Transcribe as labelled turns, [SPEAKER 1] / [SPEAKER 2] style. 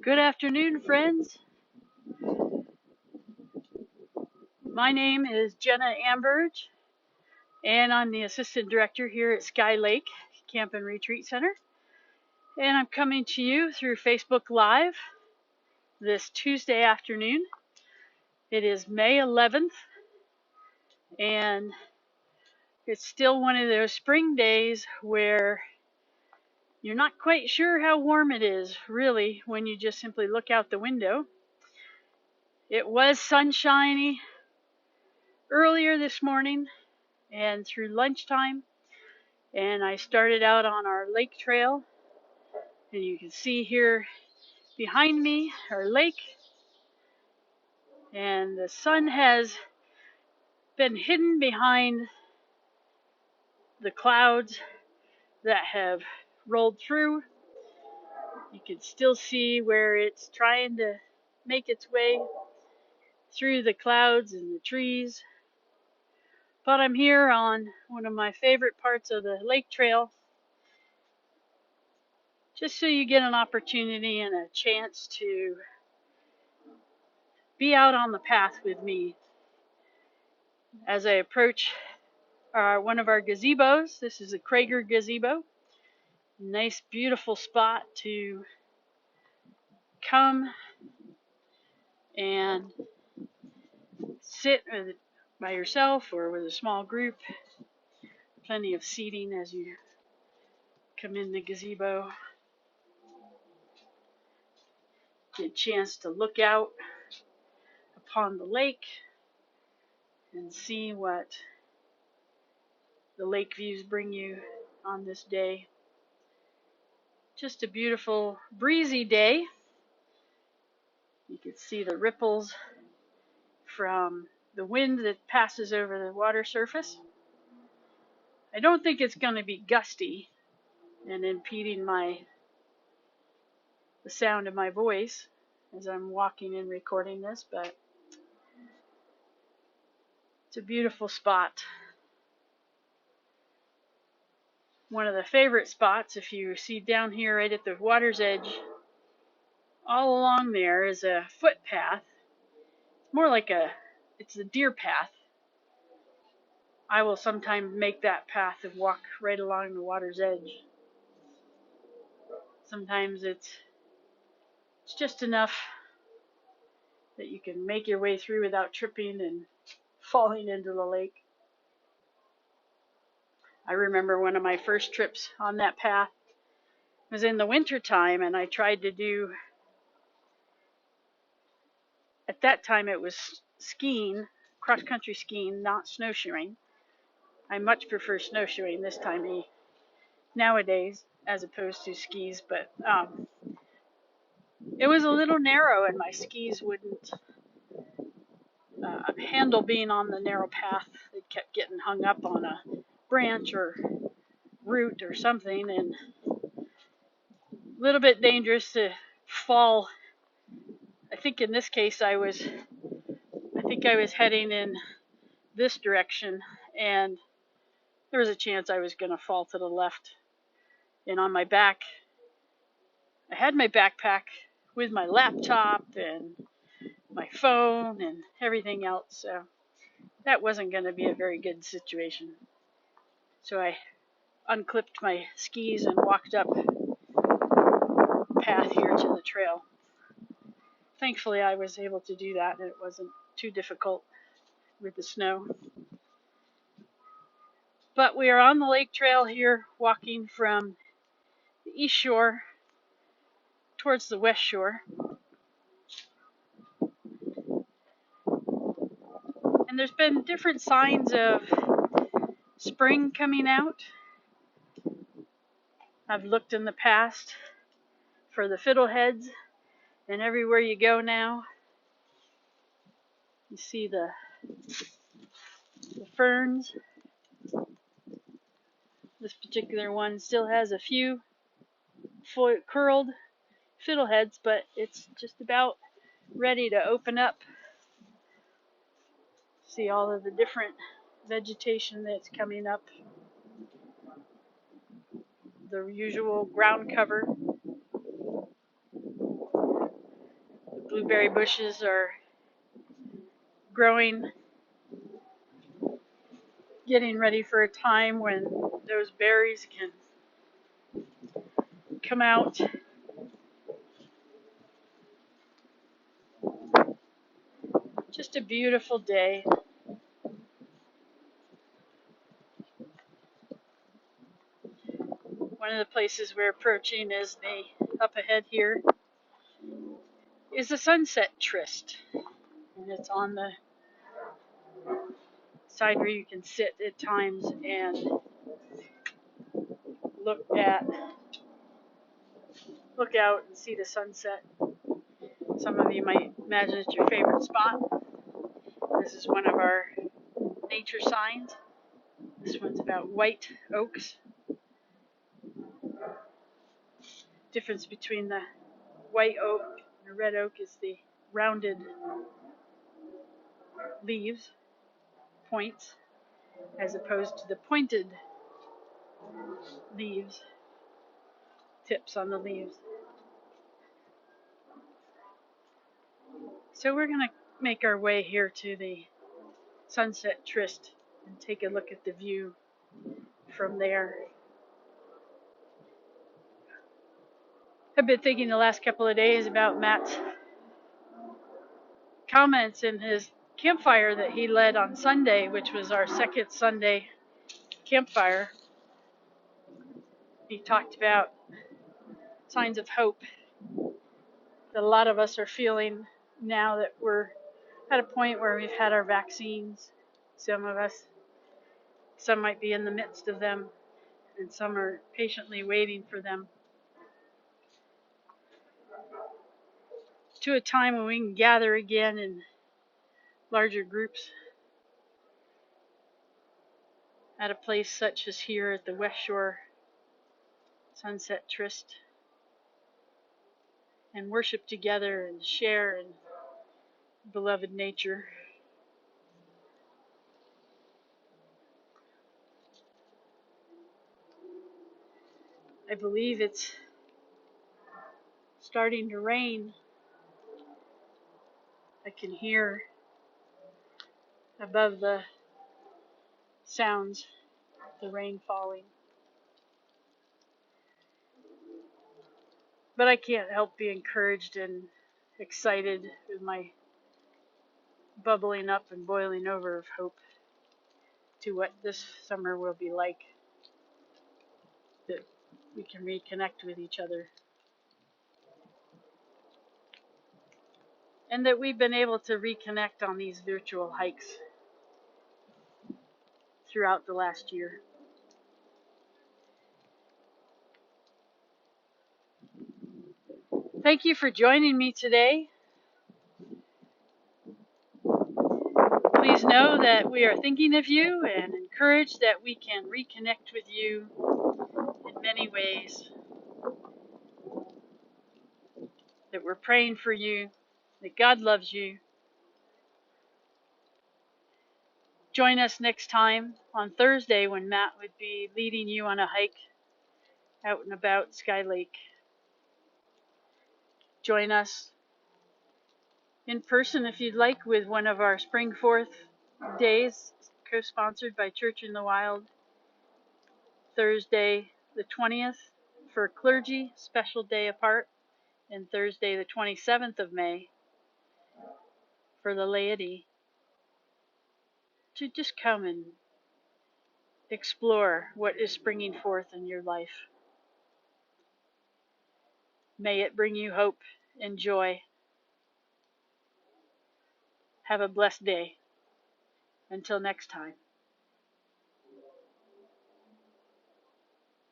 [SPEAKER 1] Good afternoon, friends. My name is Jenna Amberge, and I'm the Assistant Director here at Sky Lake Camp and Retreat Center. And I'm coming to you through Facebook Live this Tuesday afternoon. It is May 11th, and it's still one of those spring days where you're not quite sure how warm it is, really, when you just simply look out the window. It was sunshiny earlier this morning and through lunchtime, and I started out on our lake trail, and you can see here behind me our lake, and the sun has been hidden behind the clouds that have rolled through. You can still see where it's trying to make its way through the clouds and the trees. But I'm here on one of my favorite parts of the lake trail, just so you get an opportunity and a chance to be out on the path with me as I approach one of our gazebos. This is a Krager gazebo. Nice, beautiful spot to come and sit by yourself or with a small group. Plenty of seating as you come in the gazebo. Get a chance to look out upon the lake and see what the lake views bring you on this day. Just a beautiful, breezy day. You can see the ripples from the wind that passes over the water surface. I don't think it's going to be gusty and impeding the sound of my voice as I'm walking and recording this, but it's a beautiful spot. One of the favorite spots, if you see down here right at the water's edge, all along there is a footpath. It's more like it's a deer path. I will sometimes make that path and walk right along the water's edge. Sometimes it's just enough that you can make your way through without tripping and falling into the lake. I remember one of my first trips on that path was in the winter time, and I tried to do, at that time it was skiing, cross-country skiing, not snowshoeing. I much prefer snowshoeing this time nowadays as opposed to skis, but it was a little narrow and my skis wouldn't handle being on the narrow path. They kept getting hung up on a branch or root or something, and a little bit dangerous to fall. I think in this case I was heading in this direction, and there was a chance I was going to fall to the left. And on my back, I had my backpack with my laptop and my phone and everything else, so that wasn't going to be a very good situation. So I unclipped my skis and walked up the path here to the trail. Thankfully, I was able to do that, and it wasn't too difficult with the snow. But we are on the lake trail here, walking from the east shore towards the west shore. And there's been different signs of spring coming out. I've looked in the past for the fiddleheads, and everywhere you go now, you see the ferns. This particular one still has a few curled fiddleheads, but it's just about ready to open up. See all of the different vegetation that's coming up. The usual ground cover. blueberry bushes are growing, getting ready for a time when those berries can come out. Just a beautiful day. One of the places we're approaching is up ahead here is the Sunset Tryst. And it's on the side where you can sit at times and look out and see the sunset. Some of you might imagine it's your favorite spot. This is one of our nature signs. This one's about white oaks. Difference between the white oak and the red oak is the rounded leaves, points, as opposed to the pointed leaves, tips on the leaves. So we're going to make our way here to the Sunset Tryst and take a look at the view from there. I've been thinking the last couple of days about Matt's comments in his campfire that he led on Sunday, which was our second Sunday campfire. He talked about signs of hope that a lot of us are feeling now that we're at a point where we've had our vaccines. Some of us, some might be in the midst of them, and some are patiently waiting for them. To a time when we can gather again in larger groups at a place such as here at the West Shore Sunset Tryst and worship together and share in beloved nature. I believe it's starting to rain. I can hear above the sounds the rain falling. But I can't help be encouraged and excited with my bubbling up and boiling over of hope to what this summer will be like, that we can reconnect with each other, and that we've been able to reconnect on these virtual hikes throughout the last year. Thank you for joining me today. Please know that we are thinking of you and encouraged that we can reconnect with you in many ways, that we're praying for you, that God loves you. Join us next time on Thursday when Matt would be leading you on a hike out and about Sky Lake. Join us in person if you'd like with one of our Spring Forth days, co-sponsored by Church in the Wild. Thursday the 20th for clergy, special day apart, and Thursday the 27th of May for the laity, to just come and explore what is springing forth in your life. May it bring you hope and joy. Have a blessed day. Until next time.